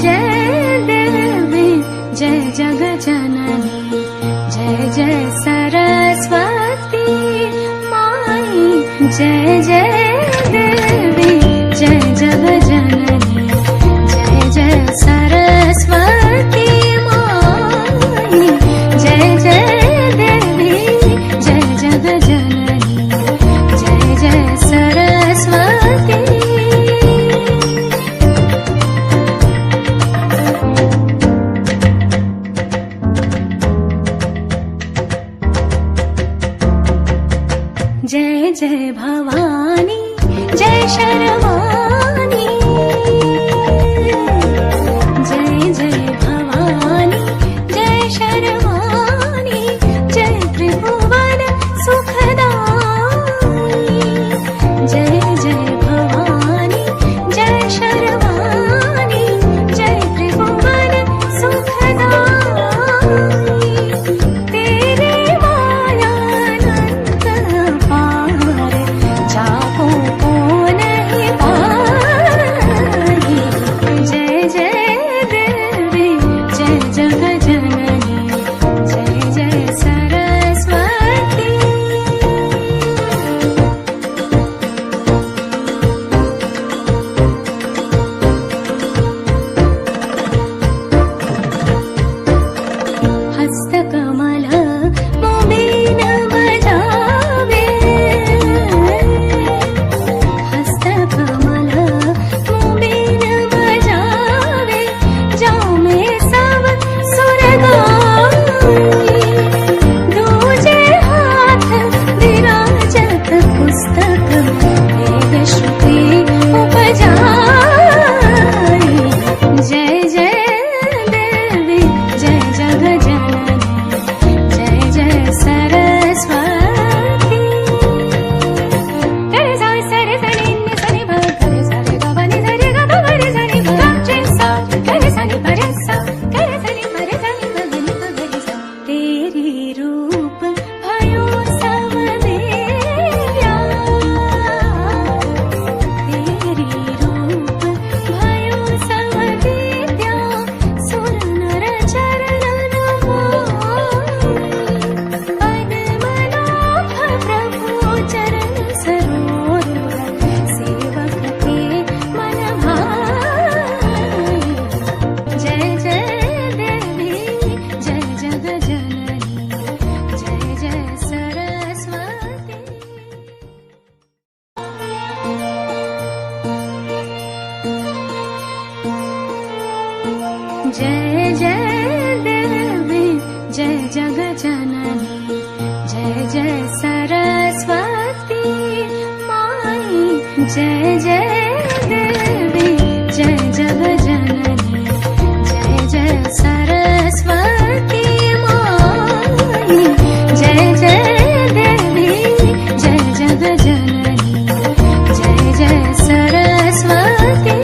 जय देवी जय जगजननी जय जय सरस्वती माई जय जय देवी जय जगजननी जय जय सरस्वती माई जय जय देवी जय जगजननी जय जय सरस्वती। जय जय भवानी जय शर्वाणी जय जय भवानी जय शर्वाणी जय त्रिभुवन सुखदाई जय जय भवानी जय शर्वाणी जय त्रिभुवन सुखदाई तेरे मायानंद पार जाको को नहीं पाई जय जय देवी जय जगजननी जय जय सरस्वती। हस्तकमल मोबीन बजावे हस्तकमल मोबीन बजावे जाओ में सब सुर गाई दूजे हाथ विराजत पुस्तक वेद श्रुति उपजाई जय जय देवी जय जगजननी जय जय सरस्वती। करे सा सरे सनि नि सनि भ करे सरे ग ब नि सरे ग ब ग रे सनि ग रे सा करे सनि प रे सा करे सनि प रे सनि ग ग नि ग रे सा तेरी रूप भयो सब देया तेरी रूप भयो सब देया सुर नर चरणन मोहि पद्मनाभ प्रभु चरण सरोरुह सेवक के मन भाई जय जय देवी जय जगजननी जय जय सरस्वती। जय जय देवी जय जगजननी जय जय सरस्वती माई जय जय देवी जय जगजननी जय जय सरस्वती माई जय जय देवी जय जगजननी जय जय सरस्वती।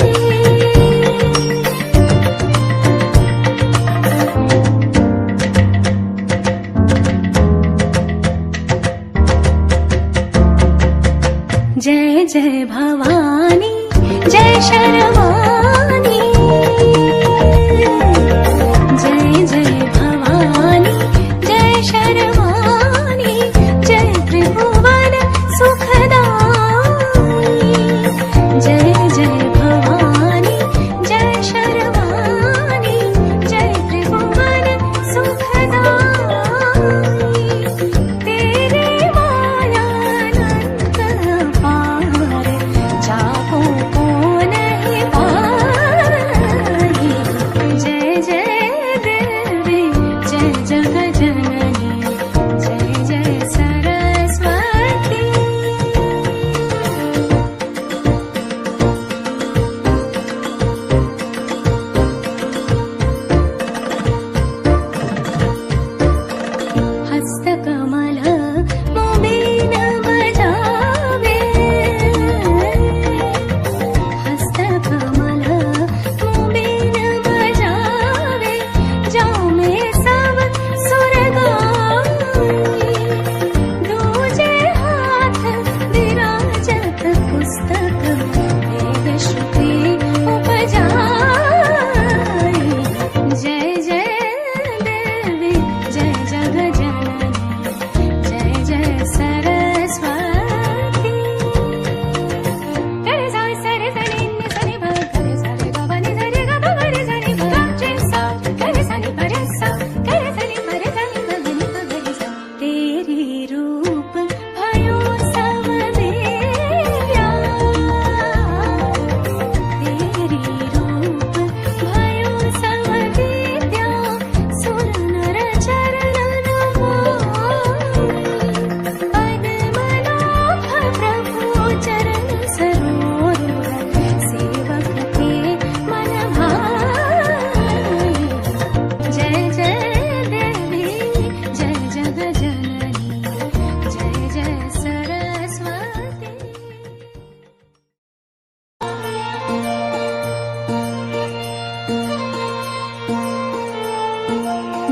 जय जय भवानी जय शर्वाणी जय जय भवानी जय शर्वाणी जय त्रिभुवन सुखदाई जय जय भवानी जय शर्वाणी जय त्रिभुवन सुखदाई तेरे मायानंद पार जाको को नहीं पाई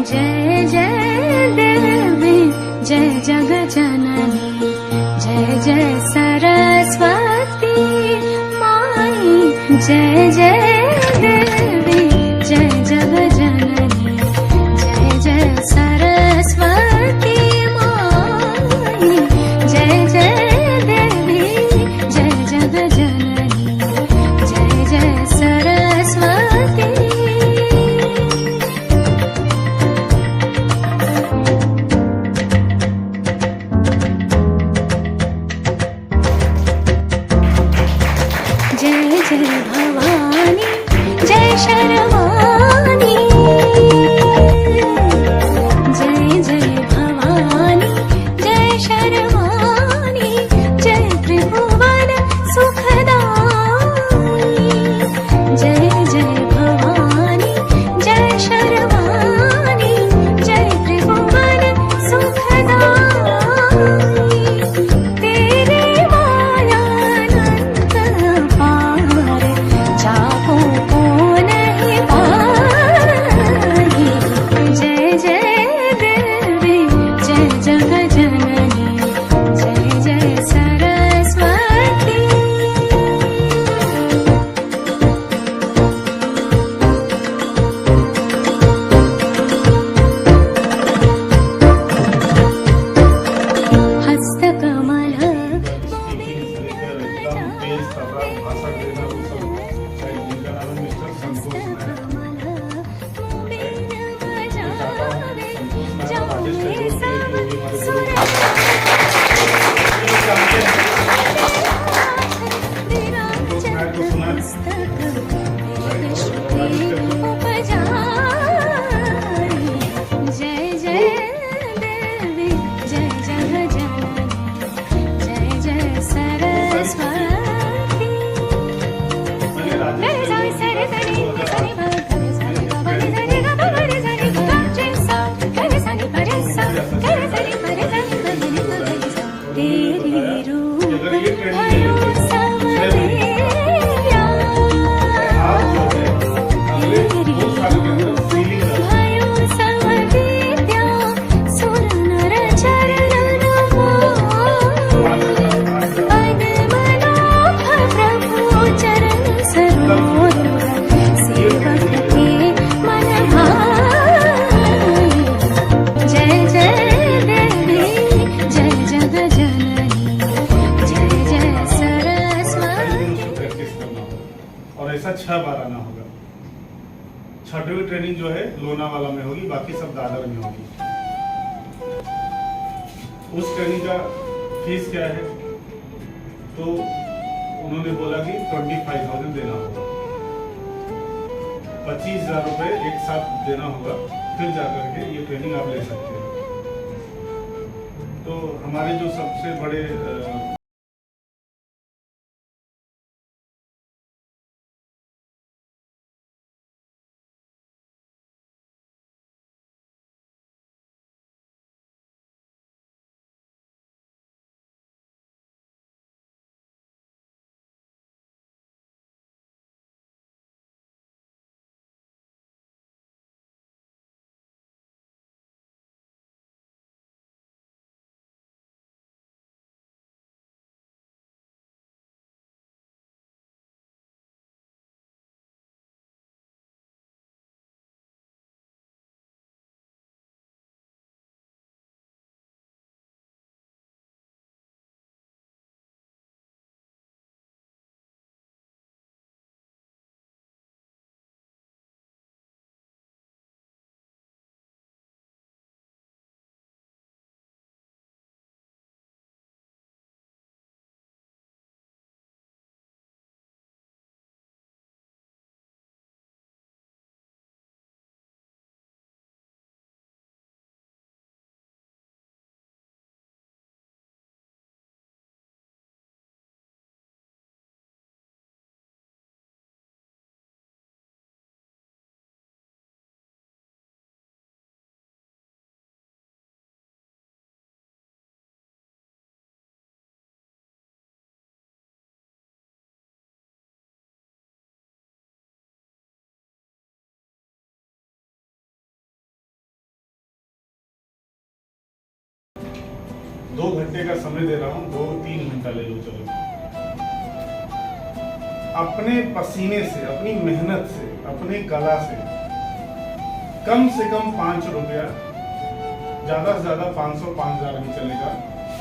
जय जय देवी जय जग जननी जय जय सरस्वती माई जय जय देवी जय जग जननी जय जय सरस्वती माई जय जय देवी जय जग जननी जय जय सरस्वती जय जय भवानी जय शर्वाणी जय जय भवानी जय शर्वाणी जय त्रिभुवन सुखदाई जय जय भवानी जय शर्वाणी जय त्रिभुवन सुखदाई तेरे माया अनंत पार जाको को नहीं पाई जय जय देवी जय जग जननी जय जय सरस्वती हस्तकमल जय जय देवी जय जग जननी जय जय सरस्वती जय सरे सरे सरे भगवती सरे भगवती सरे भगवती सरे भगवती सा करे सरे परे सा करे सरे परे सरे भगवती सा तेरी रूप भयो सवरिया तेरी रूप भयो सवरिया सुर नर चरण पद्मनाभ प्रभु चरण सरोज सेवक के मन भाई जय जय देवी जय जग जननी जय जय सरस्वती प्रैक्टिस करना होगा और ऐसा 6 बार आना होगा। छठवीं ट्रेनिंग जो है लोनावाला में होगी, बाकी सब दादर में होगी। उस ट्रेनिंग का फीस क्या है? तो उन्होंने बोला कि 25,000 देना होगा, 25,000 रुपए एक साथ देना होगा, फिर जाकर के ये ट्रेनिंग आप ले सकते हो। तो हमारे जो सबसे बड़े 2 घंटे का समय दे रहा हूँ, 2-3 घंटा ले लो चलो। अपने पसीने से, अपनी मेहनत से, अपने कला से कम 5 रुपया, ज्यादा से ज्यादा 500-5000 भी चलेगा,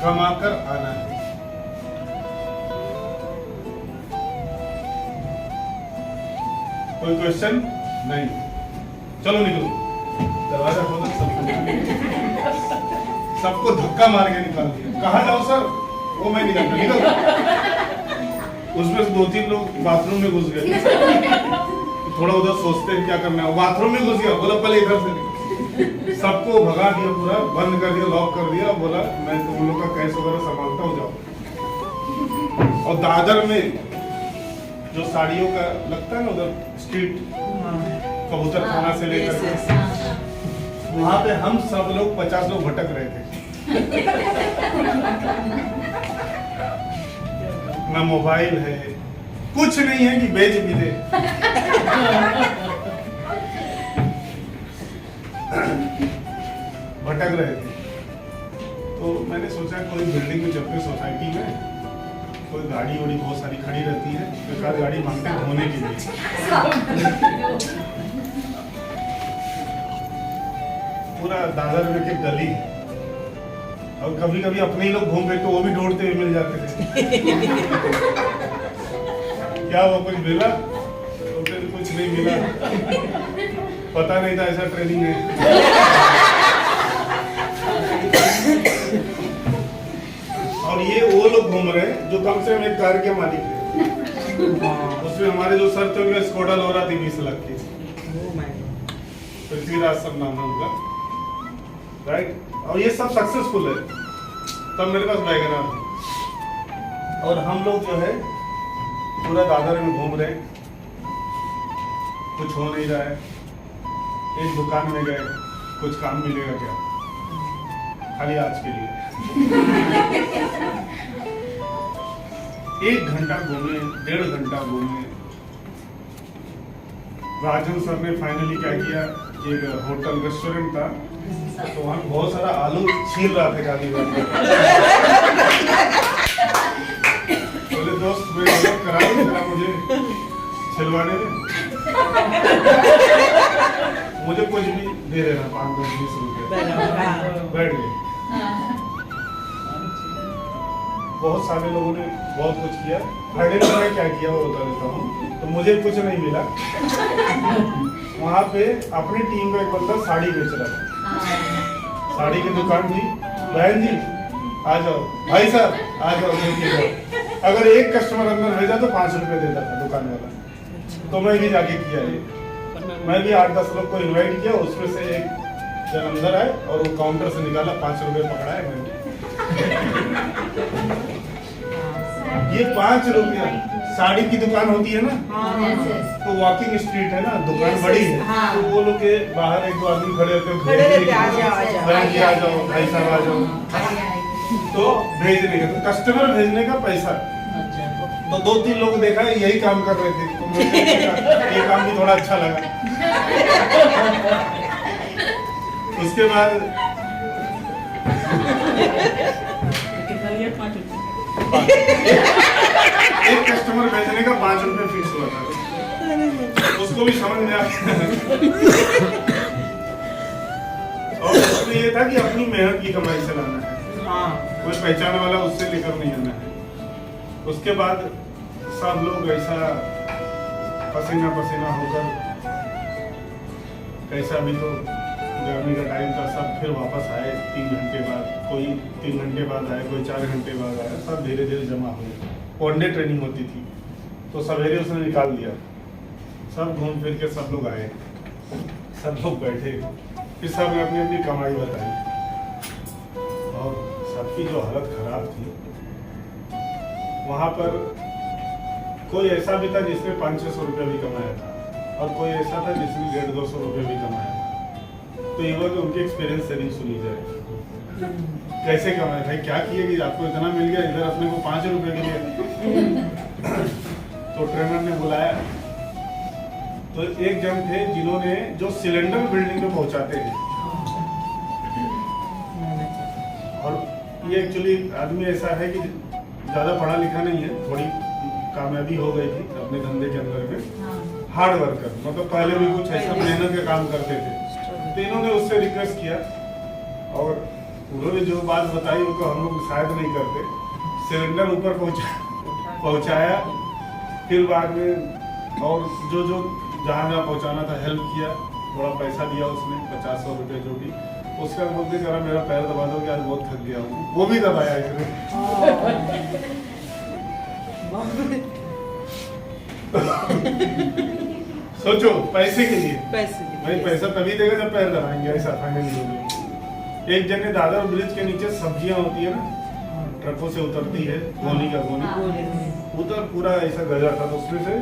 कमा कर आना है। कोई क्वेश्चन नहीं? चलो निकलो, दरवाजा खोलो, सबको धक्का मार के निकाल दिया। कहाँ जाओ सर? वो मैं निकल उसमें से 2-3 लोग बाथरूम में घुस गए। थोड़ा उधर सोचते हैं क्या करना है, बाथरूम में घुस गया, बोला पहले इधर से निकल। सबको भगा दिया, पूरा बंद कर दिया, लॉक कर दिया, बोला मैं तुम लोग का कैश वगैरह संभालता हूँ, जाओ। और दादर में जो साड़ियों का लगता है ना उधर स्ट्रीट, कबूतर खाना से लेकर वहां पे हम सब लोग 50 लोग भटक रहे थे। ना मोबाइल है, कुछ नहीं है कि बेच भी दे। भटक रहे थे। तो मैंने सोचा कोई बिल्डिंग में चलते सोसाइटी में कोई गाड़ी वाड़ी बहुत सारी खड़ी रहती है, बेकार गाड़ी मांगते हैं धोने के लिए। पूरा दादर में के गली है, और कभी कभी अपने ही लोग घूम रहे तो वो भी ढूंढते हुए मिल जाते थे। क्या वो कुछ मिला? तो फिर कुछ नहीं मिला, पता नहीं था ऐसा ट्रेनिंग है। और ये वो लोग घूम रहे हैं जो कम से कम एक कार के मालिक है। उसमें हमारे जो सर थे उनका स्कोडा हो रहा थी 20 लाख की, पृथ्वीराज सब नाम है उनका, राइट। और ये सब सक्सेसफुल है, तब मेरे पास वैगनआर थी। और हम लोग जो है पूरा दादर में घूम रहे, कुछ हो नहीं रहा है। एक दुकान में गए, कुछ काम मिलेगा क्या? खाली आज के लिए 1 घंटा घूमे, 1.5 घंटा घूमे। राजन सर ने फाइनली क्या किया, एक होटल रेस्टोरेंट था, तो वहाँ बहुत सारा आलू छील रहा था गाली वाली। बोले दोस्त मैं मदद करा दो मुझे छिलवाने में, मुझे कुछ भी दे देना 5-20 रुपए। बैठ गए। बहुत सारे लोगों ने बहुत कुछ किया। फाइनली मैं क्या किया वो बता देता हूँ। तो मुझे कुछ नहीं मिला। वहाँ पे अपनी टीम का एक बंदा साड़ी बेच रहा था, साड़ी की दुकान थी। बहन जी आ जाओ, भाई साहब आ जाओ, देखिए अगर एक कस्टमर अंदर भेजा तो 5 रुपए देता था दुकान वाला। तो मैं भी जाके किया ये, मैं भी 8-10 लोग को इनवाइट किया। उसमें से एक जन अंदर आए और वो काउंटर से निकाला, 5 रुपए पकड़ाए मैंने। ये 5 रुपया, साड़ी की दुकान होती है ना, तो वॉकिंग स्ट्रीट है ना, दुकान बड़ी है, तो वो लोग के बाहर 1-2 आदमी खड़े होते हैं, आ जाओ भाई साहब आ जाओ, तो भेजने का, तो कस्टमर भेजने का पैसा। तो 2-3 लोग देखा यही काम कर रहे थे, तो मुझे ये काम भी थोड़ा अच्छा लगा। उसके बाद एक कस्टमर भेजने का 5 रुपए फिक्स हुआ था, उसको भी समझ में आ गया। और उसमें ये था कि अपनी मेहनत की कमाई से लाना है, कोई पहचान वाला उससे लेकर नहीं आना है। उसके बाद सब लोग ऐसा पसीना पसीना होकर, कैसा भी तो गर्मी का टाइम था, सब फिर वापस आए 3 घंटे बाद, कोई 3 घंटे बाद आए, कोई 4 घंटे बाद आया, सब धीरे धीरे जमा हुए। 1 डे ट्रेनिंग होती थी, तो सवेरे उसने निकाल दिया, सब घूम फिर के सब लोग आए, सब लोग बैठे, फिर सब ने अपनी अपनी कमाई बताई। और सबकी जो हालत खराब थी, वहाँ पर कोई ऐसा भी था जिसने 500-600 रुपया भी कमाया था, और कोई ऐसा था जिसने 150-200 रुपया भी कमाया था। तो ये बात उनके एक्सपीरियंस शेयरिंग सुनी जाए, कैसे कमाए भाई, क्या किए कि आपको इतना मिल गया, इधर अपने को 5 रुपए के लिए। तो ट्रेनर ने बुलाया, तो एक जन थे जिन्होंने जो सिलेंडर बिल्डिंग में पहुंचाते हैं, और ये एक्चुअली आदमी ऐसा है कि ज़्यादा पढ़ा लिखा नहीं है, थोड़ी कामयाबी हो गई थी अपने धंधे के अंदर में, हार्ड वर्कर, मतलब पहले भी कुछ ऐसा मेहनत के काम करते थे। तो इन्होंने उससे रिक्वेस्ट किया और उन्होंने जो बात बताई वो तो हम लोग शायद नहीं करते। सिलेंडर ऊपर पहुंचाया, फिर बाद में और जो जहाँ जहाँ पहुँचाना था हेल्प किया, थोड़ा पैसा दिया उसने 50-100 रुपये जो भी। उसके बाद बोलते जरा मेरा पैर दबा दो कि आज बहुत थक गया हूँ, वो भी दबाया इसने। सोचो पैसे के लिए, भाई पैसा तभी देगा जब पैर दबाएंगे, ऐसा फाइनली। एक जगह दादर ब्रिज के नीचे सब्जियां होती है ना, ट्रकों से उतरती है, गोली का गोली उधर पूरा ऐसा गजा था, तो उसमें से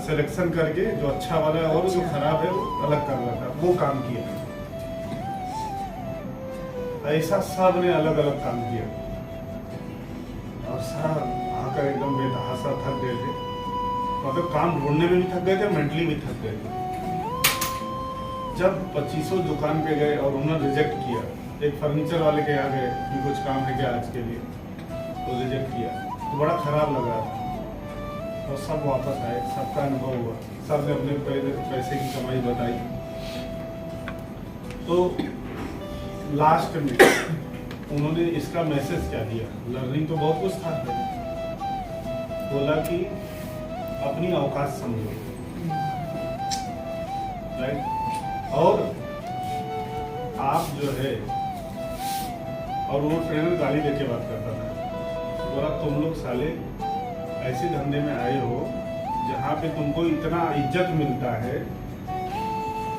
सिलेक्शन करके जो अच्छा वाला है और जो खराब है वो अलग कर रहा था, वो काम किया। ऐसा सब ने अलग अलग काम किया और सारा आकर एकदम बेतहासा थक गए थे, मतलब काम ढूंढने में भी थक गए थे, मेंटली भी थक गए थे। जब 2500 दुकान पे गए और उन्होंने रिजेक्ट किया, एक फर्नीचर वाले के यहाँ गए कि कुछ काम है क्या आज के लिए, तो रिजेक्ट किया, तो बड़ा खराब लगा और सब वापस आए, सबका अनुभव हुआ, सब ने अपने पैसे की कमाई बताई। तो लास्ट में उन्होंने इसका मैसेज क्या दिया, लर्निंग तो बहुत कुछ था, बोला कि अपनी औकात समझो, राइट। और आप जो है, और वो ट्रेनर गाली देके बात करता था, बोला तुम लोग साले ऐसे धंधे में आए हो जहाँ पे तुमको इतना इज्जत मिलता है,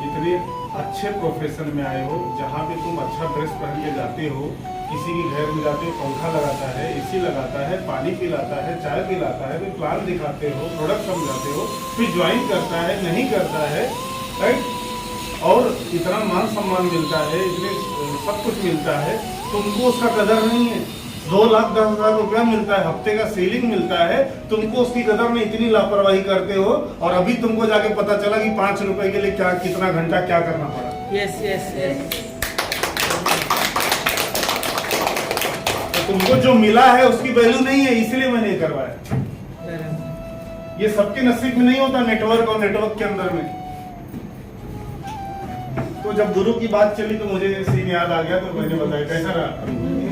इतने अच्छे प्रोफेशन में आए हो जहाँ पे तुम अच्छा ड्रेस पहन के जाते हो, किसी के घर में जाते हो पंखा लगाता है, एसी लगाता है, पानी पिलाता है, चाय पिलाता है, फिर प्लान दिखाते हो, प्रोडक्ट समझाते हो, फिर ज्वाइन करता है, नहीं करता है, राइट। और इतना मान सम्मान मिलता है, इतने सब कुछ मिलता है, तुमको उसका कदर नहीं है। 2,10,000 रुपया मिलता है, हफ्ते का सेलिंग मिलता है, तुमको उसकी कदर में इतनी लापरवाही करते हो, और अभी तुमको जाके पता चला कि 5 रुपए के लिए क्या कितना घंटा क्या करना पड़ा। Yes yes yes. तो तुमको जो मिला है उसकी वैल्यू नहीं है, इसलिए मैं नहीं करवाया। ये सबके नसीब में नहीं होता, नेटवर्क और नेटवर्क के अंदर में। तो जब गुरु की बात चली तो मुझे सीन याद आ गया, तो मैंने बताया कैसा रहा।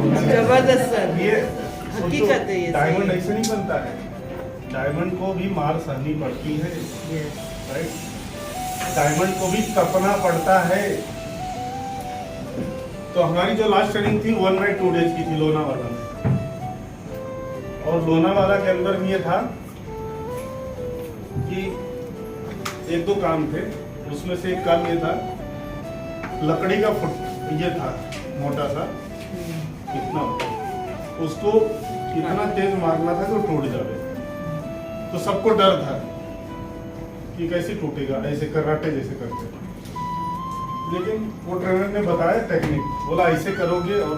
जबरदस्त सर, ये हकीकत है ये। डायमंड ऐसे नहीं बनता है, डायमंड को भी मार सहनी पड़ती है, राइट। डायमंड को भी तपना पड़ता है। तो हमारी जो लास्ट ट्रेनिंग थी 1 नाइट 2 डेज की थी लोनावाला में, और लोनावाला के अंदर भी ये था कि 1-2 काम थे, उसमें से एक काम ये था, लकड़ी का फुट ये था मोटा सा, इतना उसको इतना तेज मारना था कि टूट जाए। तो सबको डर था कि कैसे टूटेगा, ऐसे कराटे जैसे करते। लेकिन वो ट्रेनर ने बताया टेक्निक, बोला ऐसे करोगे और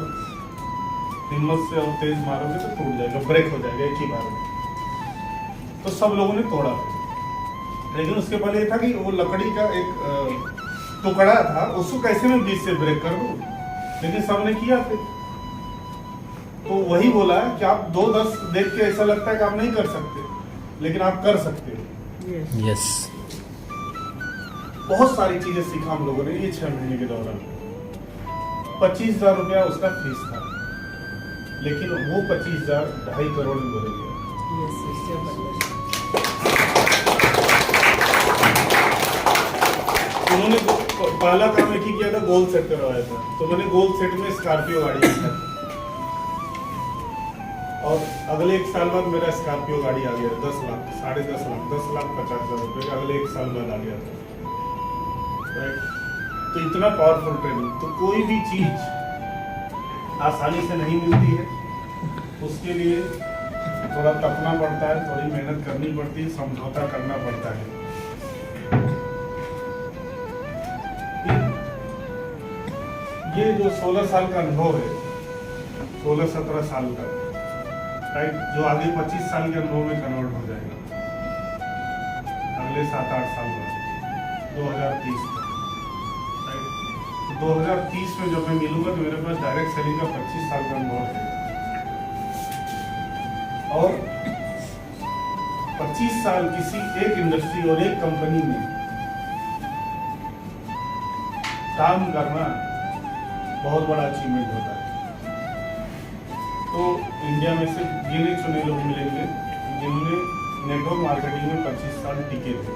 हिम्मत से और तेज मारोगे तो टूट जाएगा, ब्रेक हो जाएगा एक ही बार में। तो सब लोगों ने तोड़ा, लेकिन उसके पहले ये था कि वो लकड़ी का एक टुकड़ा था, उसको कैसे मैं बीच से ब्रेक कर दूं, लेकिन सबने किया फिर। तो वही बोला कि आप 2-10 देख के ऐसा लगता है कि आप नहीं कर सकते, लेकिन आप कर सकते हो। यस। बहुत सारी चीजें सीखा हम लोगों ने ये 6 महीने के दौरान। 25,000 रुपया उसका फीस था, लेकिन वो 25,000 2.5 करोड़ में बदल गया। उन्होंने पहला काम एक ही किया था, गोल सेट करवाया था। तो मैंने गोल सेट में स्कॉर्पियो गाड़ी लिखा था, और अगले 1 साल बाद मेरा स्कॉर्पियो गाड़ी आ गया 10 लाख, 10.5 लाख, 10,50,000 रुपए का अगले 1 साल बाद आ गया था, राइट। तो इतना पावरफुल ट्रेनिंग। तो कोई भी चीज आसानी से नहीं मिलती है, उसके लिए थोड़ा तपना पड़ता है, थोड़ी मेहनत करनी पड़ती है, समझौता करना पड़ता है। ये जो 16 साल का अनुभव है, 16-17 साल का, राइट, जो आगे 25 साल के अनुभव में कन्वर्ट हो जाएगा अगले 7-8 साल बाद, 2030 तक, राइट। 2030 में जब मैं मिलूंगा तो मेरे पास डायरेक्ट सेलिंग का 25 साल का अनुभव है और 25 साल किसी एक इंडस्ट्री और एक कंपनी में काम करना बहुत बड़ा अचीवमेंट होता है। तो इंडिया में से गिने चुने लोग मिलेंगे जिन्होंने नेटवर्क मार्केटिंग में 25 साल टिके थे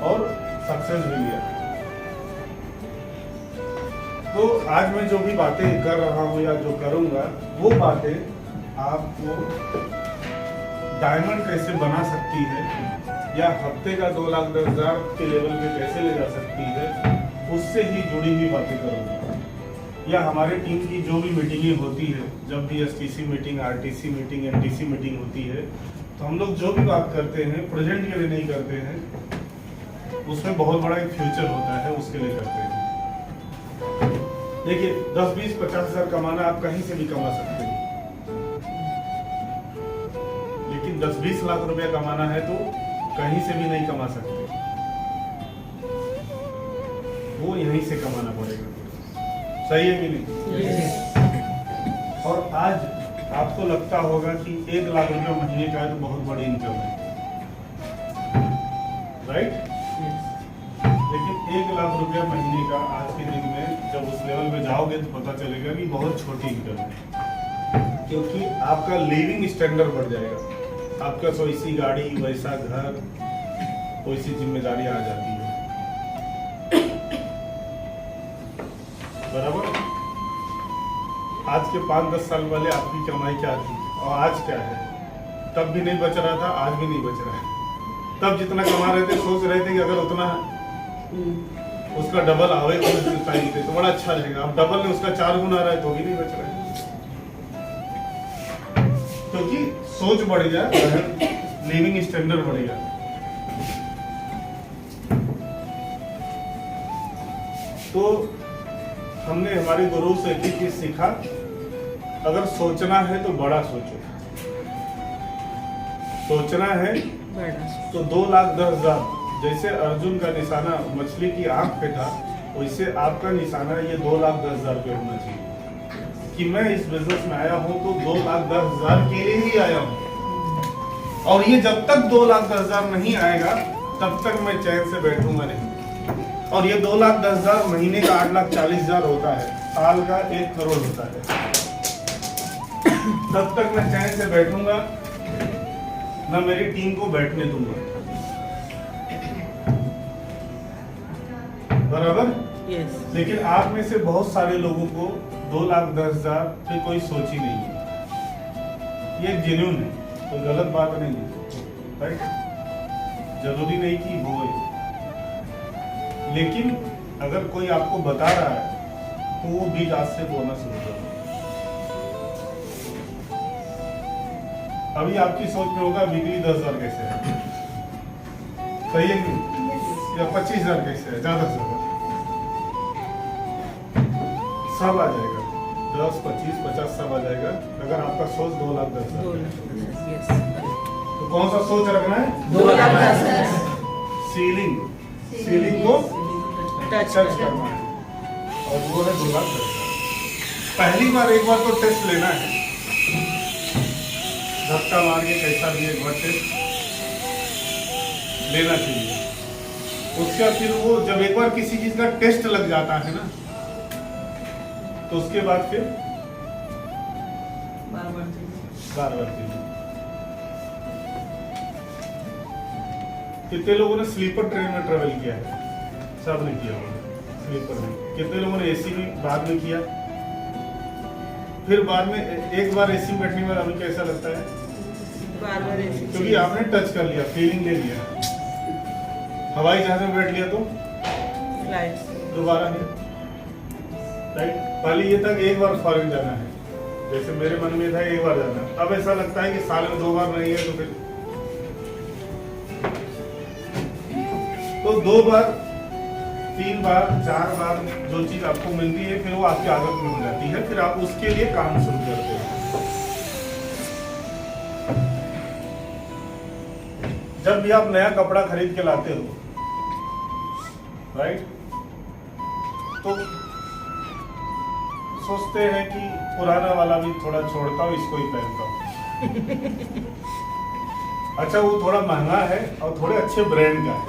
और सक्सेस भी लिया। तो आज मैं जो भी बातें कर रहा हूँ या जो करूँगा वो बातें आपको डायमंड कैसे बना सकती है या हफ्ते का 2,10,000 के लेवल पे कैसे ले जा सकती है उससे ही जुड़ी हुई बातें करूँगा। या हमारे टीम की जो भी मीटिंगें होती है, जब भी STC meeting, RTC meeting, NTC meeting होती है तो हम लोग जो भी बात करते हैं प्रेजेंट के लिए नहीं करते हैं, उसमें बहुत बड़ा एक फ्यूचर होता है, उसके लिए करते हैं। देखिए 10, 20, 50,000 कमाना आप कहीं से भी कमा सकते हैं, लेकिन 10-20 लाख रुपया कमाना है तो कहीं से भी नहीं कमा सकते, वो यहीं से कमाना पड़ेगा। सही है कि नहीं? yes. और आज आपको लगता होगा कि 1 लाख रुपया महीने का है तो बहुत बड़ी इनकम है, राइट? लेकिन 1 लाख रुपया महीने का आज के दिन में जब उस लेवल पे जाओगे तो पता चलेगा कि बहुत छोटी इनकम है, क्योंकि आपका लिविंग स्टैंडर्ड बढ़ जाएगा। आपका वैसी गाड़ी, वैसा घर, वैसी जिम्मेदारी आ जाती है, बराबर? आज के 5-10 साल पहले आपकी कमाई क्या थी और आज क्या है? तब भी नहीं बच रहा था, आज भी नहीं बच रहा है। तब जितना कमा रहे थे सोच रहे थे कि अगर उतना उसका डबल आवे टाइम पे तो बड़ा अच्छा रहेगा। अब डबल में उसका 4 गुना आ रहा है तो भी नहीं बच रहा है, क्योंकि सोच बढ़ जाए, लिविंग स्टैंडर्ड बढ़ेगा। तो हमने हमारे गुरु से एक ही चीज सीखा, अगर सोचना है तो बड़ा सोचो। सोचना है तो 2,10,000, जैसे अर्जुन का निशाना मछली की आंख पे था, वैसे आपका निशाना ये 2,10,000 पे होना चाहिए कि मैं इस बिजनेस में आया हूं तो 2,10,000 के लिए ही आया हूं, और ये जब तक 2,10,000 नहीं आएगा तब तक मैं चैन से बैठूंगा नहीं। और ये 2,10,000 महीने का 8,40,000 होता है, साल का 1 करोड़ होता है। तब तक मैं चैन से बैठूंगा ना, मेरी टीम को बैठने दूंगा, बराबर? yes. लेकिन आप में से बहुत सारे लोगों को 2,10,000 पे कोई सोच ही नहीं है। ये जेन्युइन है, कोई गलत बात नहीं है, राइट? जरूरी नहीं कि हो, लेकिन अगर कोई आपको बता रहा है तो वो बीज आज से बोना शुरू करो। अभी आपकी सोच में होगा वीकली 10,000 कैसे है, सही है कि या 25,000 कैसे है, ज्यादा से ज्यादा सब आ जाएगा, 10, 25, 50 सब आ जाएगा अगर आपका सोच 2,10,000। तो कौन सा सोच रखना है? 2,10,000 सीलिंग को टच करना है, और वो है 2,10,000। पहली बार एक बार तो टेस्ट लेना है, धक्का मार के कैसा भी एक बार टेस्ट लेना चाहिए। उसका फिर वो जब एक बार किसी चीज का टेस्ट लग जाता है ना, तो उसके बाद फिर बार बार चाहिए। कितने लोगों ने स्लीपर ट्रेन में ट्रेवल किया है? सब ने किया होगा स्लीपर में। कितने लोगों ने एसी में बाद में किया? फिर बाद में एक बार एसी में बैठने के बाद अभी कैसा लगता है? बार एसी, क्योंकि आपने टच कर लिया, फीलिंग ले लिया। हवाई जहाज में बैठ लिया तो दोबारा नहीं, राइट? पहले ये था कि एक बार फॉरेन जाना है, जैसे मेरे मन में था एक बार जाना है। अब ऐसा लगता है कि साल में 2 बार नहीं है तो फिर तो 2 बार, 3 बार, 4 बार जो चीज आपको मिलती है फिर वो आपकी आदत में हो जाती है, फिर आप उसके लिए काम शुरू करते हो। जब भी आप नया कपड़ा खरीद के लाते हो, राइट, तो सोचते हैं कि पुराना वाला भी थोड़ा छोड़ता हूँ, इसको ही पहनता हूँ। अच्छा, वो थोड़ा महंगा है और थोड़े अच्छे ब्रांड का है,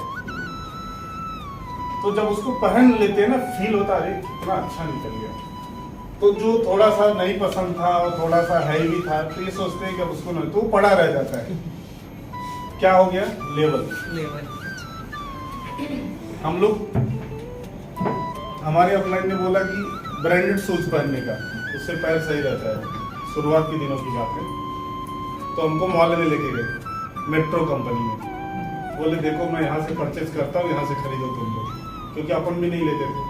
तो जब उसको पहन लेते हैं ना, फील होता है अरे कितना अच्छा निकल गया। तो जो थोड़ा सा नहीं पसंद था और थोड़ा सा हैवी था, तो ये सोचते हैं कि अब उसको नहीं, तो वो पड़ा रह जाता है। क्या हो गया? लेवल। हम लोग, हमारे अपलाइन ने बोला कि ब्रांडेड शूज पहनने का, उससे पैर सही रहता है। शुरुआत के दिनों की बात है। तो हमको मॉल में लेके गए, मेट्रो कंपनी में। बोले देखो मैं यहाँ से परचेज करता हूँ, यहाँ से खरीदो तुम लोग, क्योंकि अपन भी नहीं लेते थे।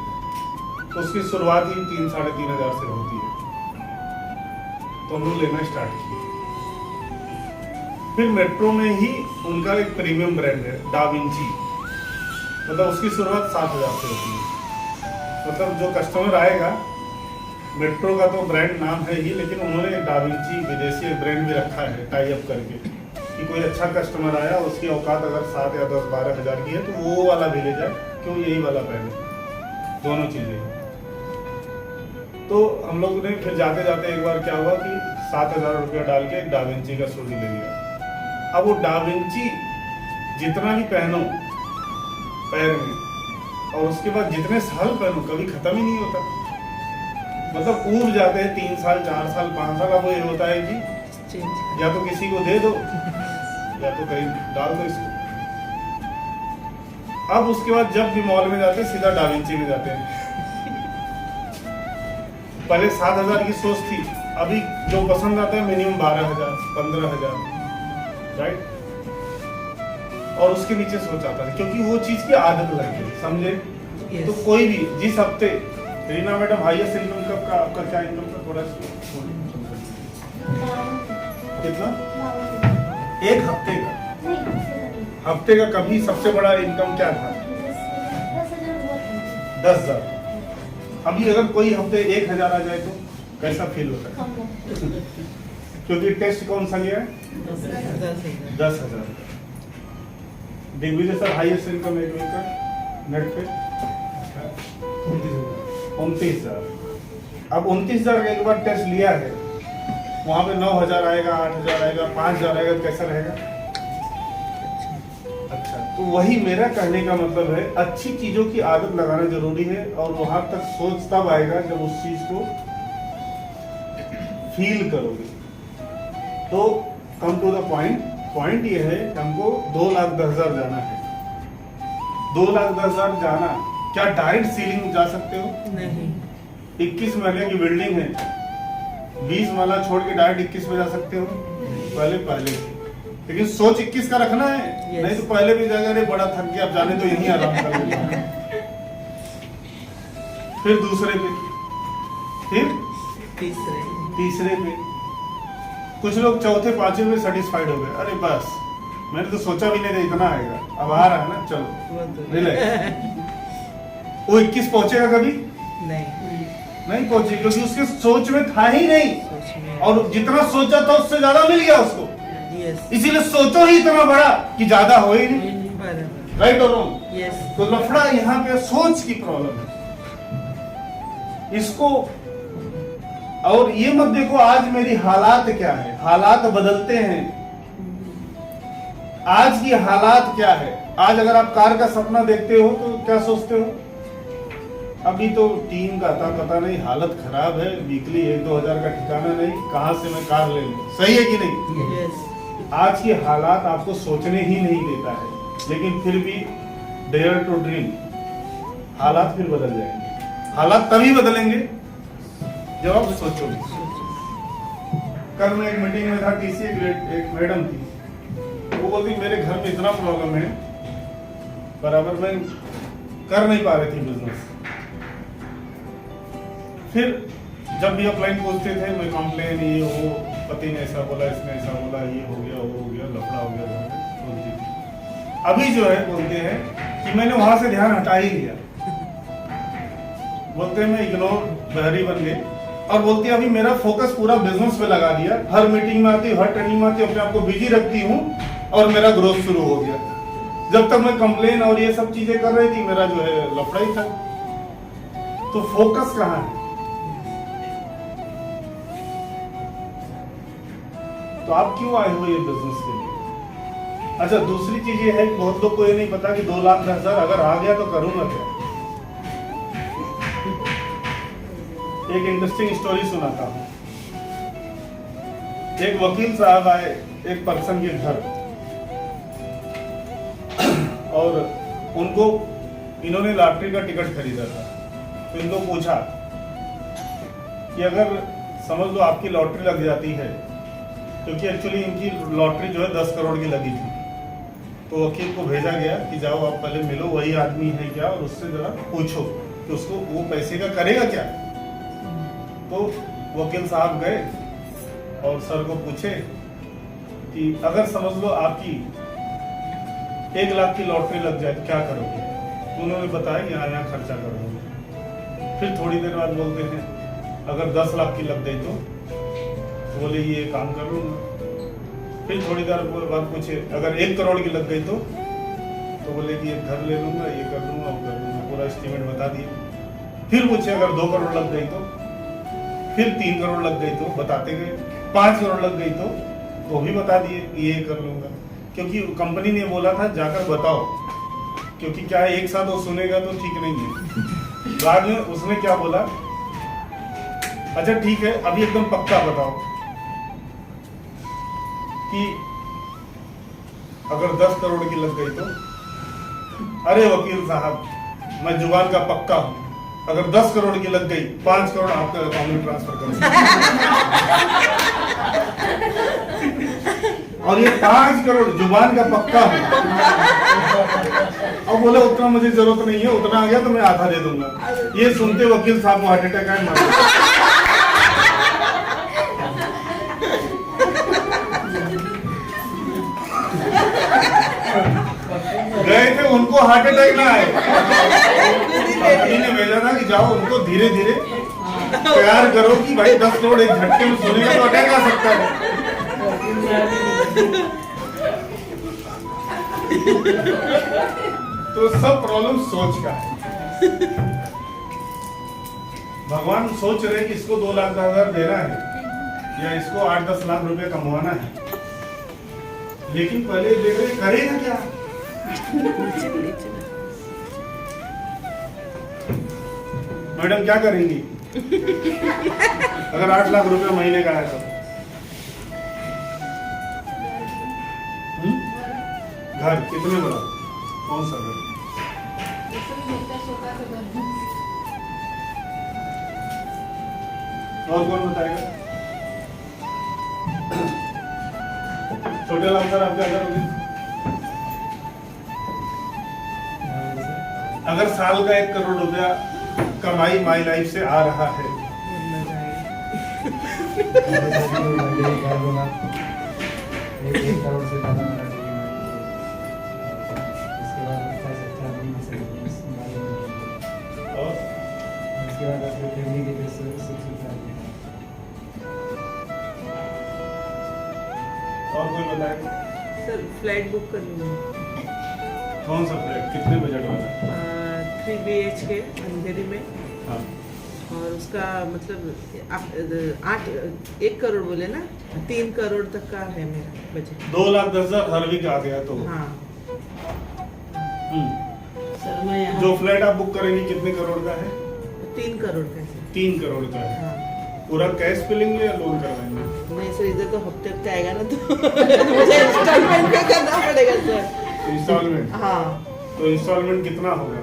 तो उसकी शुरुआत ही 3-3.5 हज़ार से होती है। तो हम लोग लेना स्टार्ट किए। फिर मेट्रो में ही उनका एक प्रीमियम ब्रांड है, डाविंची, मतलब उसकी शुरुआत 7,000 से होती है। मतलब जो कस्टमर आएगा, मेट्रो का तो ब्रांड नाम है ही, लेकिन उन्होंने डाविंची विदेशी ब्रांड भी रखा है टाई अप करके, कि कोई अच्छा कस्टमर आया, उसकी औकात अगर 7 या 10-12 हज़ार की है तो वो वाला भी ले जाए, क्यों यही वाला पहने, दोनों चीजें। तो हम लोग ने फिर जाते जाते एक बार क्या हुआ कि 7,000 रुपया डाल के एक डाविंची का शूज ले लिया। अब वो डाविंची जितना भी पहनो पैर में, और उसके बाद जितने साल पहनो, कभी खत्म ही नहीं होता। मतलब ऊब जाते हैं 3 साल 4 साल 5 साल। अब वो ये होता है कि या तो किसी को दे दो या तो कहीं डाल दो इसको। अब उसके बाद जब भी मॉल में जाते हैं, सीधा डाविंची में जाते हैं। पहले 7,000 की सोच थी, अभी जो पसंद आता है मिनिमम 12,000 15,000, राइट। और उसके नीचे सोच आता है, क्योंकि वो चीज की आदत लग गई, समझे। तो कोई भी जिस हफ्ते, रीना मैडम हाईएस्ट इनकम कब का आपका क्या इनकम का थोड़ा कितना? एक हफ्ते का, हफ्ते का कभी सबसे बड़ा इनकम क्या था? 10,000। अभी अगर कोई हफ्ते 1,000 आ जाए तो कैसा फील होता है? क्योंकि टेस्ट कौन सा गया है? 10,000। दिग्विजय सर हाईएस्ट इनकम एक वीक का नेट पे 29,000। अब 29,000 का एक बार टेस्ट लिया है, वहां पे 9,000 आएगा, 8,000 आएगा, 5,000 आएगा, कैसा रहेगा? अच्छा, तो वही मेरा कहने का मतलब है, अच्छी चीजों की आदत लगाना जरूरी है, और वहां तक सोच तब आएगा जब उस चीज को फील करोगे। तो कम टू द पॉइंट ये है कि हमको 2,10,000 जाना है। 2,10,000 जाना, क्या डायरेक्ट सीलिंग जा सकते हो? नहीं। 21 महले की बिल्डिंग है, 20 महला छोड़ के डायरेक्ट 21 में जा सकते हो? पहले लेकिन सोच 21 का रखना है। Yes. नहीं तो पहले भी जाएगा, अरे बड़ा थक गया, अब जाने तो यहीं आराम कर लेंगे। फिर दूसरे पे, फिर तीसरे पे, कुछ लोग चौथे 5वें में सेटिस्फाइड हो गए, अरे बस मैंने तो सोचा भी नहीं था इतना आएगा, अब आ रहा है ना, चलो रिलैक्स। वो 21 पहुंचेगा कभी? नहीं पहुंचे, क्योंकि उसके सोच में था ही नहीं, और जितना सोचा था उससे ज्यादा मिल गया उसको। इसीलिए सोचो ही इतना बड़ा कि ज्यादा हो ही नहीं, राइट और रॉन्ग। तो लफड़ा यहाँ पे सोच की प्रॉब्लम है इसको। और ये मत देखो आज मेरी हालात क्या है, हालात बदलते हैं। आज की हालात क्या है? आज अगर आप कार का सपना देखते हो तो क्या सोचते हो? अभी तो टीम का था, पता नहीं हालत खराब है, वीकली 1-2 हज़ार का ठिकाना नहीं, कहां से मैं कार ले लूं। सही है कि नहीं? आज की हालात आपको सोचने ही नहीं देता है, लेकिन फिर भी डेयर टू ड्रीम। हालात फिर बदल जाएंगे। हालात तभी बदलेंगे जब आप सोचोगे। कल मैं एक मीटिंग में था, टीसी एक मैडम थी, वो बोलती मेरे घर में इतना प्रॉब्लम है, बराबर मैं कर नहीं पा रही थी बिजनेस। फिर जब भी अपलाइन पूछते थे, मैं कंप्लेन ये हो, पति ने ऐसा बोला, इसने ऐसा बोला, ये हो गया, वो हो गया, लफड़ा हो गया, बोलती थी। अभी जो है बोलते हैं कि मैंने वहां से ध्यान हटा ही लिया। बोलते हैं मैं इग्नोर बहरी बन गई, और बोलती है अभी मेरा फोकस पूरा बिजनेस पे लगा दिया। हर मीटिंग में आती हूँ, हर ट्रेनिंग में आती हूँ, अपने आप को बिजी रखती हूँ, और मेरा ग्रोथ शुरू हो गया। जब तक मैं कंप्लेन और ये सब चीजें कर रही थी, मेरा जो है लफड़ा ही था। तो तो फोकस कहाँ है? तो आप क्यों आए हो ये बिजनेस के लिए? अच्छा, दूसरी चीज ये है कि बहुत लोग को ये नहीं पता कि 2,10,000 अगर आ गया तो करूंगा क्या। एक इंटरेस्टिंग स्टोरी सुनाता हूँ। एक वकील साहब आए एक पर्सन के घर और उनको इन्होंने लॉटरी का टिकट खरीदा था। तो इनको पूछा कि अगर समझ लो आपकी लॉटरी लग जाती है, क्योंकि एक्चुअली इनकी लॉटरी जो है 10 करोड़ की लगी थी। तो वकील को भेजा गया कि जाओ आप पहले मिलो वही आदमी है क्या और उससे जरा पूछो कि उसको वो पैसे का करेगा क्या। तो वकील साहब गए और सर को पूछे कि अगर समझ लो आपकी 1 लाख की लॉटरी लग जाए तो क्या करोगे। तो उन्होंने बताया यहाँ खर्चा करोगे। फिर थोड़ी देर बाद बोलते हैं अगर 10 लाख की लग गई तो बोले ये काम कर लूंगा। फिर थोड़ी देर बाद पूछे अगर 1 करोड़ की लग गई तो बोले कि ये घर ले लूंगा, ये कर लूंगा, वो कर लूंगा, पूरा एस्टिमेट बता दिए। फिर पूछे अगर 2 करोड़ लग गई तो, फिर 3 करोड़ लग गई तो बताते गए, 5 करोड़ लग गई तो वो भी बता दिए ये कर लूंगा। क्योंकि कंपनी ने बोला था जाकर बताओ, क्योंकि क्या है एक साथ वो सुनेगा तो ठीक नहीं है। बाद में उसने क्या बोला, अच्छा ठीक है अभी एकदम पक्का बताओ कि अगर 10 करोड़ की लग गई तो। अरे वकील साहब मैं जुबान का पक्का हूं, अगर 10 करोड़ की लग गई 5 करोड़ आपके अकाउंट में ट्रांसफर करूंगा। और ये 5 करोड़ जुबान का पक्का हूं। और बोले उतना मुझे जरूरत नहीं है, उतना आ गया तो मैं आधा दे दूंगा। ये सुनते वकील साहब को हार्ट अटैक आया, मर गए। गए थे उनको हार्ट अटैक ना आए, कंपनी ने भेजा था कि जाओ उनको धीरे धीरे तैयार करो कि भाई 10 करोड़ एक झटके में सुनेगा तो अटैक आ सकता है। तो सब प्रॉब्लम सोच का है। भगवान सोच रहे कि इसको 2,10,000 देना है या इसको 8-10 लाख रुपए कमवाना है, लेकिन पहले देख रहे करेगा क्या। मैडम क्या करेंगी अगर 8 लाख रुपए महीने का आया तो? घर कितने बड़ा, कौन सा घर? और कौन बताएगा? छोटे लाल सर आप क्या करोगे अगर साल का 1 करोड़ रुपया कमाई माई लाइफ से आ रहा है? 1 करोड़ से ज्यादा मेरा इसके बाद और इसके बाद अपनी फैमिली के लिए सुख और कोई बताएगा? सर फ्लैट बुक करनी है, कौन सा फ्लैट, कितने बजट वाला? 3 BHK अंधेरी में। हाँ। और उसका मतलब 1 करोड़ बोले ना, 3 करोड़ तक का है मेरा बजट। 2,10,000 हर वीक आ गया तो हाँ सर मैं यहाँ जो फ्लैट आप बुक करेंगे कितने करोड़ का है? 3 करोड़ का है सर। 3 करोड़ का है। हाँ पूरा कैश पे लेंगे या लोन करवाएंगे? नहीं सर, इधर तो हफ्ते हफ्ते आएगा ना तो मुझे इंस्टॉलमेंट पे करना पड़ेगा सर। इंस्टॉलमेंट? हाँ तो इंस्टॉलमेंट कितना होगा?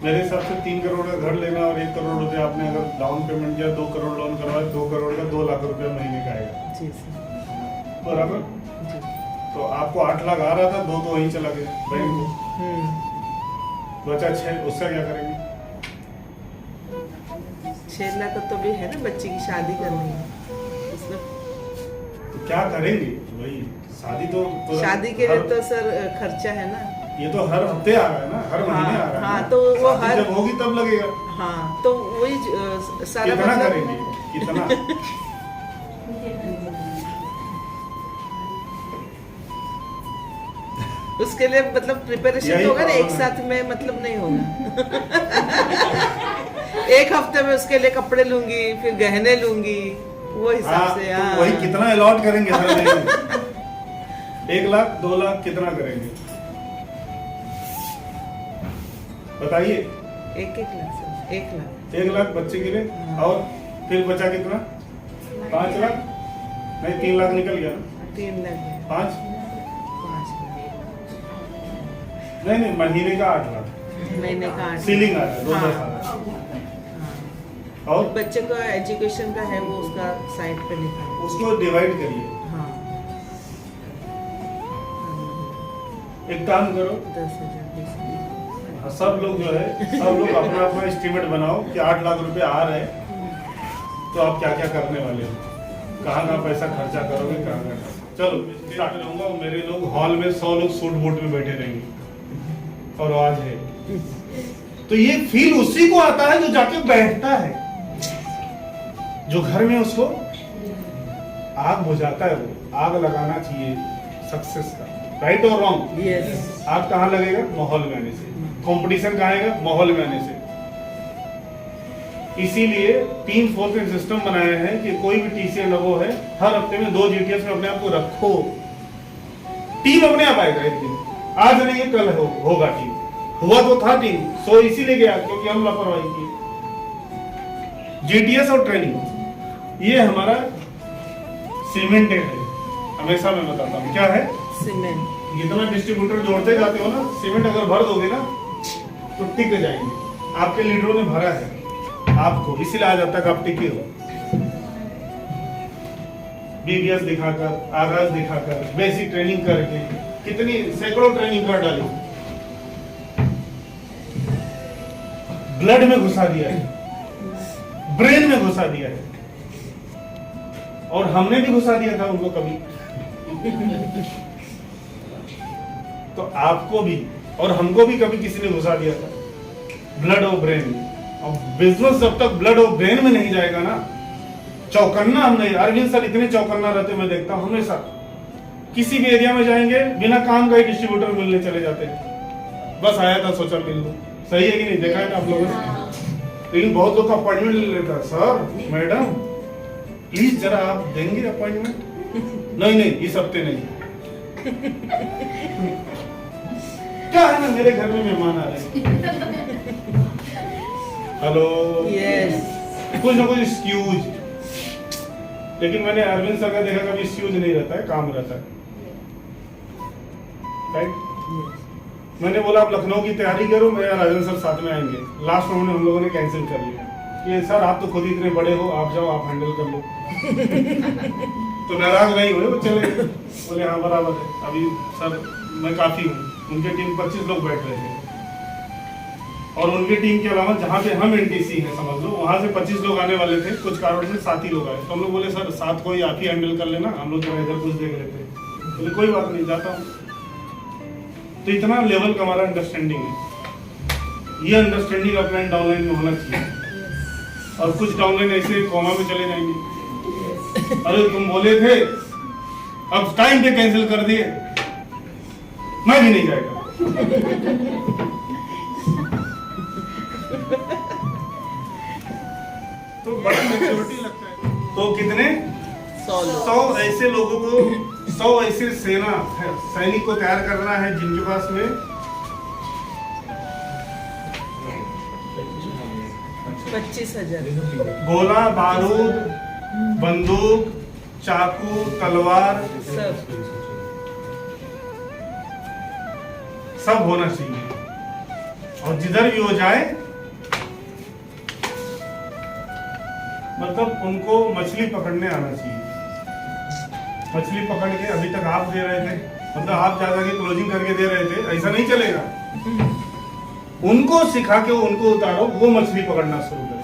मेरे हिसाब से 3 करोड़ का घर लेना और 1 करोड़ रुपए आपने अगर डाउन पेमेंट किया, 2 करोड़ लोन करवाए, 2 करोड़ का 2 लाख रुपए महीने का आएगा। जी सर। बराबर। जी। तो आपको 8 लाख आ रहा था, 2 तो वहीं चला गया बैंक को, बचा 6, उसका क्या करेंगे? 6 लाख तो भी है ना, बच्चे की शादी करनी है उसमें। तो क्या करेंगे? वही शादी तो शादी के लिए तो सर खर्चा है ना। ये तो हर हफ्ते आ रहा है ना, हर महीने आ रहा है हाँ, ना। तो वो शादी हर जब होगी तब लगेगा। हाँ तो वही सारा कितना मतलब करेंगे, कितना? उसके लिए मतलब प्रिपरेशन यही होगा ना, एक problem है। साथ में मतलब नहीं होगा। एक हफ्ते में उसके लिए कपड़े लूंगी, फिर गहने लूंगी, वो हिसाब से। तो वही कितना अलॉट करेंगे हर महीने? 1 लाख 2 लाख कितना करेंगे बताइए? 1 लाख से 1 लाख 1 लाख बच्चे के लिए, और फिर बचा कितना? 5 लाख नहीं, 3 लाख निकल गया ना? 3 लाख 5 5 नहीं, महीने का 8 लाख महीने का 8 सीलिंग आ रहा है, 2 हाँ। साल। और और बच्चे को एजुकेशन का है, वो उसका साइड पे लिखा है। उसको डिवाइड करिए। हाँ एक काम करो, 10,000 20,000। हाँ, सब लोग जो है, सब लोग अपना अपना एस्टिमेट बनाओ कि 8 लाख रुपए आ रहे हैं, तो आप क्या क्या करने वाले हो, कहाँ पैसा खर्चा करोगे, कहाँ। चलो स्टार्ट रहूंगा और मेरे लोग हॉल में 100 लोग सूट बूट में बैठे रहेंगे और आज है, तो ये फील उसी को आता है जो जाके बैठता है, जो घर में उसको आग बुझाता है। वो आग लगाना चाहिए सक्सेस का, राइट और रॉन्ग? यस। आग कहाँ लगेगा? माहौल में आने से। कंपटीशन कहाँ आएगा? माहौल में आने से। इसीलिए टीम फोर्स सिस्टम बनाया है कि कोई भी टीसीए लगो है, हर हफ्ते में 2 जीटीएस में अपने आप को रखो, टीम अपने आप आएगा एक दिन। आज नहीं है कल होगा टीम, हुआ तो था टीम, सो इसीलिए गया क्योंकि हम लापरवाही की। जीटीएस और ट्रेनिंग ये हमारा सीमेंटेड है, हमेशा मैं बताता हूँ। क्या है? सीमेंट। जितना डिस्ट्रीब्यूटर जोड़ते जाते हो ना, सीमेंट अगर भर दोगे ना तो टिक जाएंगे। आपके लीडरों ने भरा है आपको, इसीलिए आज तक आप टिके हो। बीबीएस दिखाकर, आगाज दिखाकर, बेसिक ट्रेनिंग करके, कितनी सैकड़ों ट्रेनिंग कर डाली, ब्लड में घुसा दिया है, ब्रेन में घुसा दिया है, और हमने भी घुसा दिया था उनको कभी। तो आपको भी और हमको भी कभी किसी ने घुसा दिया था, ब्लड और ब्रेन में। और बिजनेस जब तक ब्लड और ब्रेन में नहीं जाएगा ना, चौकन्ना हम नहीं। अरविंद सर इतने चौकन्ना रहते, मैं देखता हूं हमेशा, किसी भी एरिया में जाएंगे बिना काम का ही डिस्ट्रीब्यूटर मिलने चले जाते हैं। बस आया था, सोचा मिल लूं। सही है कि नहीं? देखा है ना आप लोगों ने? लेकिन बहुत लोग अपॉइंटमेंट ले लेता है, सर मैडम प्लीज जरा आप देंगे अपॉइंटमेंट? नहीं इस हफ्ते नहीं। क्या है ना, मेरे घर में मेहमान आ रहे हैं, हेलो, यस। कुछ ना कुछ एक्सक्यूज। लेकिन मैंने अरविंद सर का देखा, कभी एक्सक्यूज नहीं रहता है, काम रहता है, राइट? मैंने बोला आप लखनऊ की तैयारी करो, मैं और राजन सर साथ में आएंगे। लास्ट में हम लोगों ने कैंसिल कर लिया कि सर आप तो खुद ही इतने बड़े हो, आप जाओ, आप हैंडल कर लो। तो नाराज नहीं हुए, वो चले गए। बोले हाँ बराबर है, अभी सर मैं काफी हूँ। उनके टीम 25 लोग बैठ रहे थे, और उनकी टीम के अलावा जहाँ पे हम एनटीसी है समझ लो, वहाँ से 25 लोग आने वाले थे। कुछ कारण से 7 ही लोग आए, तो हम लोग बोले सर 7 को ही आप ही हैंडल कर लेना, हम लोग जरा इधर कुछ देख लेते हैं। बोले कोई बात नहीं, जाता हूँ। तो इतना लेवल का हमारा अंडरस्टैंडिंग है। ये अंडरस्टैंडिंग अपलाइन डाउनलाइन में होना चाहिए। और कुछ डाउनलाइन ऐसे कोमा में चले जाएंगे, अरे तुम बोले थे, अब टाइम पे कैंसिल कर दिए, मैं भी नहीं जाएगा। तो बड़ा मैच्योरिटी लगता है। तो कितने 100 ऐसे लोगों को, 100 ऐसे सैनिक को तैयार करना है जिनके पास में 25,000 गोला बारूद, बंदूक, चाकू, तलवार सब होना चाहिए। और जिधर भी हो जाए, मतलब उनको मछली पकड़ने आना चाहिए। मछली पकड़ के, अभी तक आप दे रहे थे, मतलब आप ज्यादा की क्लोजिंग करके दे रहे थे, ऐसा नहीं चलेगा। उनको सिखा के उनको उतारो, वो मछली पकड़ना शुरू करें।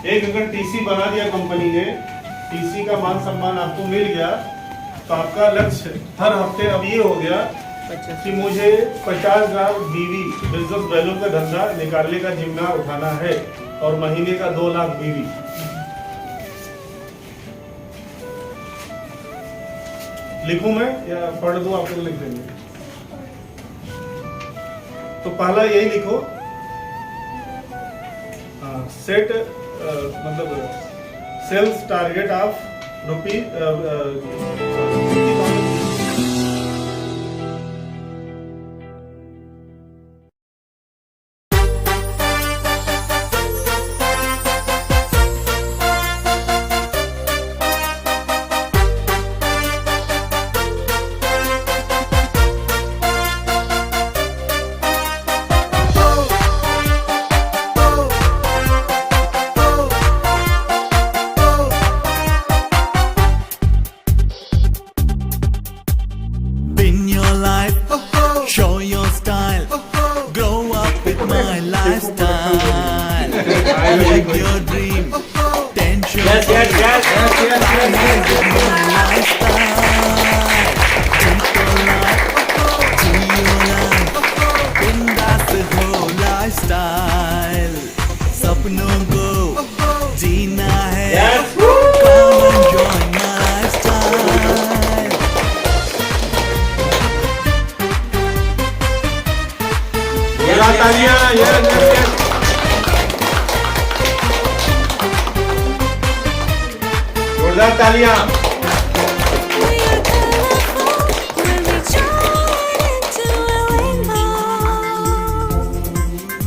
एक अगर टीसी बना दिया कंपनी ने, टीसी का मान सम्मान आपको मिल गया, तो आपका लक्ष्य हर हफ्ते अब ये हो गया कि मुझे 50 लाख बीवी बिजनेस वैल्यू का धंधा निकालने का जिम्मा उठाना है, और महीने का 2 लाख बीवी। लिखूं मैं या पढ़ दूं, आप लोग लिख देंगे? तो पहला यही लिखो, सेट मतलब sales target of rupee Win your life, show your style, grow up with my lifestyle. Live your dream, tension free. Live with my lifestyle. Keep your life, bindaas ho lifestyle. सपनों को जीना है, come and join my lifestyle. तालियां, जोरदार तालियां।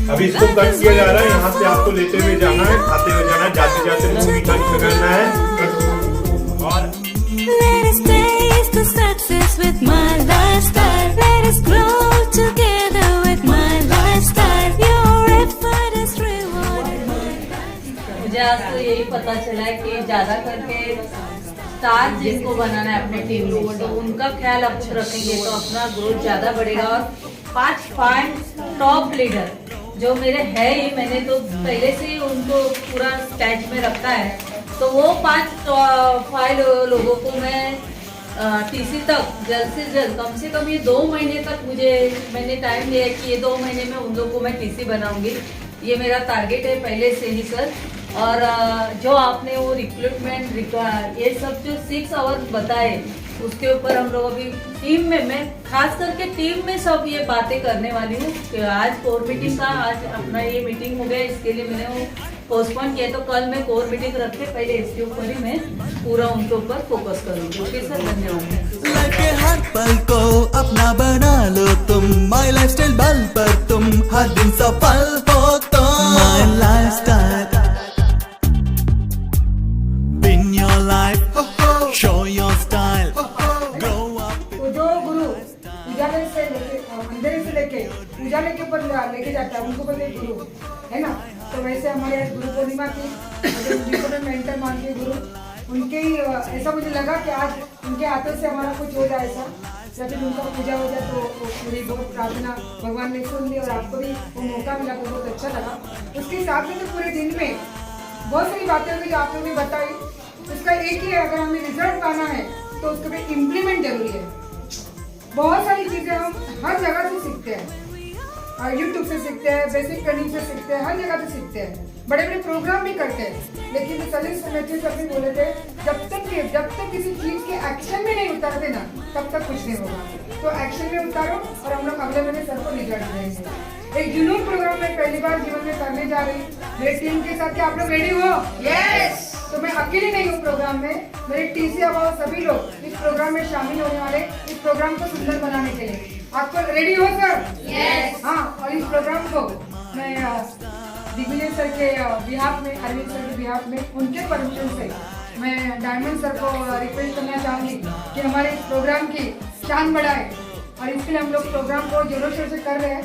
अभी इसको cut किया जा रहा है, यहाँ से आपको लेते हुए जाना है, खाते हुए जाना है, जाते जाते मूवी कट करना है। और Let us taste the success with my lifestyle. Let us grow together with my lifestyle. Your effort is rewarded. मुझे आज तो यही पता चला है कि ज्यादा करके स्टार जिनको बनाना है अपने टीम में, तो उनका ख्याल आप रखेंगे तो अपना ग्रोथ ज्यादा बढ़ेगा। और 5 टॉप लीडर जो मेरे है ही, मैंने तो पहले से ही उनको पूरा स्टैच में रखा है, तो वो 5 लोगों को मैं टीसी तक जल्द से जल्द, कम से कम ये 2 महीने तक मैंने टाइम लिया है कि ये 2 महीने में उन लोगों को मैं टीसी बनाऊंगी। ये मेरा टारगेट है पहले से ही सर। और जो आपने वो रिक्रूटमेंट ये सब जो 6 आवर बताए, उसके ऊपर हम लोग अभी टीम में, मैं खास करके टीम में सब ये बातें करने वाली हूँ कि आज कोर मीटिंग का, आज अपना ये मीटिंग हो गया, इसके लिए मैंने वो पोस्टपोन किया, तो कल मैं कोर मीटिंग रख के पहले इसके ऊपर ही मैं पूरा उनके ऊपर फोकस करूँगी। ओके सर, धन्यवाद। लगे हर पल को अपना बना लो तुम, माई लाइफस्टाइल बल पर तुम हर दिन सफल हो तुम। My lifestyle, win your life, show your style, grow up. तो जो गुरु उजाले से लेके अंधेरे से लेके उजाले के ऊपर लेके जाता है, उनको बोलते हैं गुरु, है ना। तो वैसे हमारे आज गुरु पूर्णिमा की, जिनको मैं मेंटर मानती हूँ गुरु, उनके ही ऐसा मुझे लगा कि आज उनके हाथों से हमारा कुछ हो जाए ऐसा, जब भी उनका पूजा हो जाए तो मेरी बहुत प्रार्थना भगवान ने सुन ली और आपको भी वो मौका मिला तो बहुत अच्छा लगा। उसके हिसाब से तो पूरे दिन में बहुत सारी बातें होंगी जो आप लोगों ने बताई, उसका एक ही है, अगर हमें रिजल्ट पाना है तो उसके पे इम्प्लीमेंट जरूरी है। बहुत सारी चीजें हम हर जगह से सीखते हैं, यूट्यूब से सीखते हैं, बेसिक ट्रेनिंग से सीखते हैं, हर जगह से सीखते हैं, बड़े बड़े प्रोग्राम भी करते हैं। लेकिन सलीम समेती सर भी बोले थे, जब तक किसी चीज के एक्शन में नहीं उतारते ना, तब तक कुछ नहीं होगा। तो एक्शन में उतारो और हम लोग अगले महीने सर को रिजल्ट देंगे। एक जुनून प्रोग्राम में पहली बार जीवन में करने जा रही मेरी टीम के साथ। क्या आप लोग रेडी हो? यस। तो मैं अकेले नहीं हूँ प्रोग्राम में, मेरे टीसी अभाव सभी लोग इस प्रोग्राम में शामिल होने वाले, इस प्रोग्राम को सुंदर बनाने के लिए। आपको रेडी हो सर? यस। हाँ, और इस प्रोग्राम को मैं दिग्विजय सर के बिहाफ में, अरविंद सर के बिहाफ में, उनके परमिशन से मैं डायमंड सर को रिक्वेस्ट करना चाहूँगी कि हमारे इस प्रोग्राम की शान बढ़ाए। और इसके लिए हम लोग प्रोग्राम को जोरों शोर से कर रहे हैं।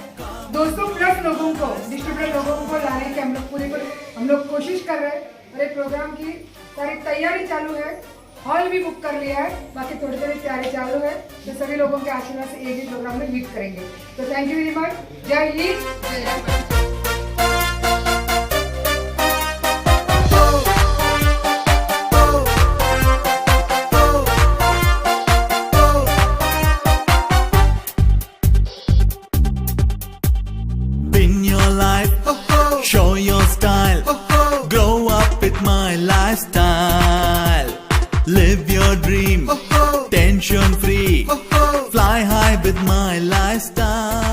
200+ लोगों को, डिस्ट्रीब्यूटर लोगों को लाने की हम लोग कोशिश कर रहे हैं। और एक प्रोग्राम की सारी तैयारी चालू है, हॉल भी बुक कर लिया है, बाकी थोड़ी थोड़ी तैयारी चालू है। तो सभी लोगों के आशीर्वाद से एक ही प्रोग्राम में मीट करेंगे। तो थैंक यू वेरी मच। जय हिंद, जय Bharat. Win your life, show your style, grow up with my lifestyle. Live your dream, tension free. My lifestyle.